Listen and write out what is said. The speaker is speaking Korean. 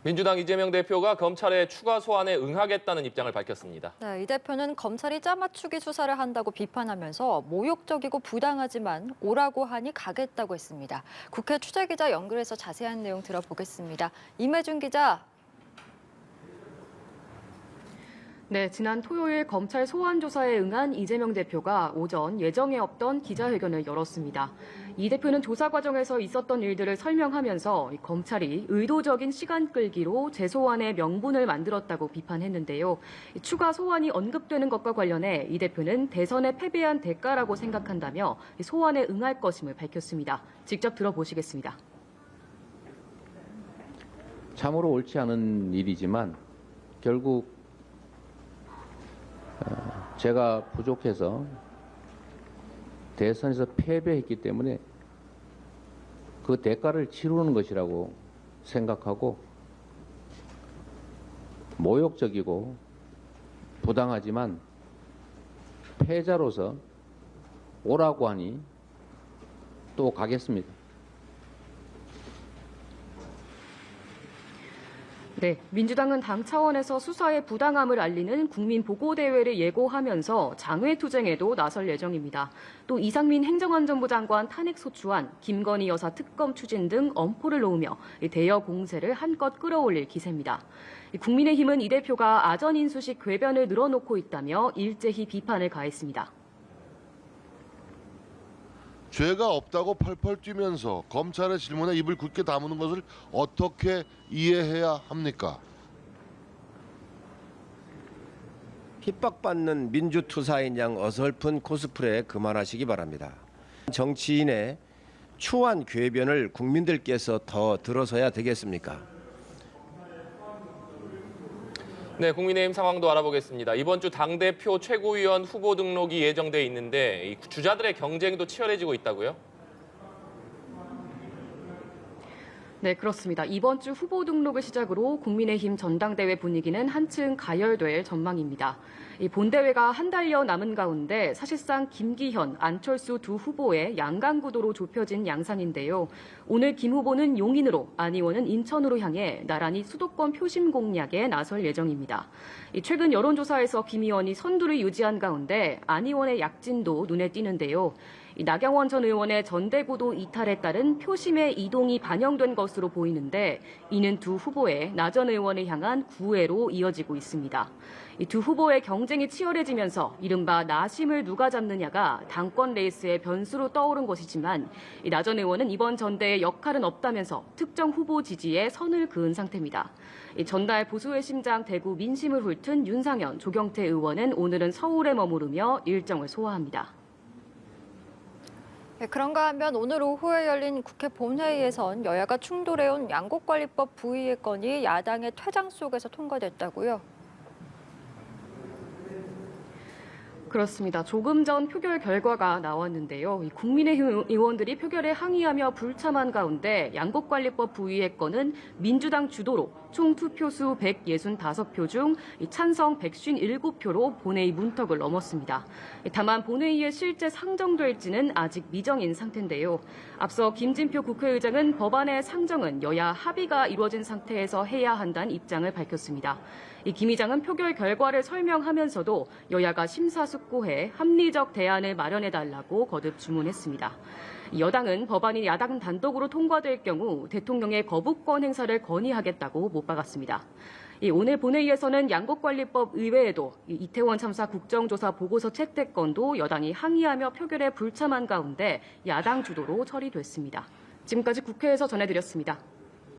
민주당 이재명 대표가 검찰의 추가 소환에 응하겠다는 입장을 밝혔습니다. 네, 이 대표는 검찰이 짜맞추기 수사를 한다고 비판하면서 모욕적이고 부당하지만 오라고 하니 가겠다고 했습니다. 국회 취재기자 연결해서 자세한 내용 들어보겠습니다. 임혜준 기자. 네, 지난 토요일 검찰 소환 조사에 응한 이재명 대표가 오전 예정에 없던 기자회견을 열었습니다. 이 대표는 조사 과정에서 있었던 일들을 설명하면서 검찰이 의도적인 시간 끌기로 재소환의 명분을 만들었다고 비판했는데요. 추가 소환이 언급되는 것과 관련해 이 대표는 대선에 패배한 대가라고 생각한다며 소환에 응할 것임을 밝혔습니다. 직접 들어보시겠습니다. 참으로 옳지 않은 일이지만 결국 제가 부족해서 대선에서 패배했기 때문에 그 대가를 치르는 것이라고 생각하고 모욕적이고 부당하지만 패자로서 오라고 하니 또 가겠습니다. 네, 민주당은 당 차원에서 수사의 부당함을 알리는 국민보고대회를 예고하면서 장외투쟁에도 나설 예정입니다. 또 이상민 행정안전부 장관 탄핵소추안, 김건희 여사 특검 추진 등 엄포를 놓으며 대여 공세를 한껏 끌어올릴 기세입니다. 국민의힘은 이 대표가 아전인수식 궤변을 늘어놓고 있다며 일제히 비판을 가했습니다. 죄가 없다고 펄펄 뛰면서 검찰의 질문에 입을 굳게 다무는 것을 어떻게 이해해야 합니까? 핍박받는 민주투사인 양 어설픈 코스프레 그만하시기 바랍니다. 정치인의 추한 궤변을 국민들께서 더 들어서야 되겠습니까? 네, 국민의힘 상황도 알아보겠습니다. 이번 주 당대표 최고위원 후보 등록이 예정돼 있는데 이 주자들의 경쟁도 치열해지고 있다고요? 네, 그렇습니다. 이번 주 후보 등록을 시작으로 국민의힘 전당대회 분위기는 한층 가열될 전망입니다. 이 본대회가 한 달여 남은 가운데 사실상 김기현, 안철수 두 후보의 양강구도로 좁혀진 양상인데요. 오늘 김 후보는 용인으로, 안 의원은 인천으로 향해 나란히 수도권 표심 공략에 나설 예정입니다. 최근 여론조사에서 김 의원이 선두를 유지한 가운데 안 의원의 약진도 눈에 띄는데요. 나경원 전 의원의 전대구도 이탈에 따른 표심의 이동이 반영된 것으로 보이는데 이는 두 후보의 나 전 의원을 향한 구애로 이어지고 있습니다. 이 두 후보의 경쟁이 치열해지면서 이른바 나심을 누가 잡느냐가 당권 레이스의 변수로 떠오른 것이지만 나 전 의원은 이번 전대에 역할은 없다면서 특정 후보 지지에 선을 그은 상태입니다. 전날 보수의 심장 대구 민심을 훑은 윤상현, 조경태 의원은 오늘은 서울에 머무르며 일정을 소화합니다. 네, 그런가 하면 오늘 오후에 열린 국회 본회의에선 여야가 충돌해온 양곡관리법 부의의 건이 야당의 퇴장 속에서 통과됐다고요? 그렇습니다. 조금 전 표결 결과가 나왔는데요. 국민의힘 의원들이 표결에 항의하며 불참한 가운데 양곡관리법 부의의 건은 민주당 주도로 총 투표수 165표 중 찬성 157표로 본회의 문턱을 넘었습니다. 다만 본회의에 실제 상정될지는 아직 미정인 상태인데요. 앞서 김진표 국회의장은 법안의 상정은 여야 합의가 이루어진 상태에서 해야 한다는 입장을 밝혔습니다. 김 의장은 표결 결과를 설명하면서도 여야가 심사숙고해 합리적 대안을 마련해달라고 거듭 주문했습니다. 여당은 법안이 야당 단독으로 통과될 경우 대통령의 거부권 행사를 건의하겠다고 못 박았습니다. 오늘 본회의에서는 양곡관리법 의외에도 이태원 참사 국정조사 보고서 채택건도 여당이 항의하며 표결에 불참한 가운데 야당 주도로 처리됐습니다. 지금까지 국회에서 전해드렸습니다.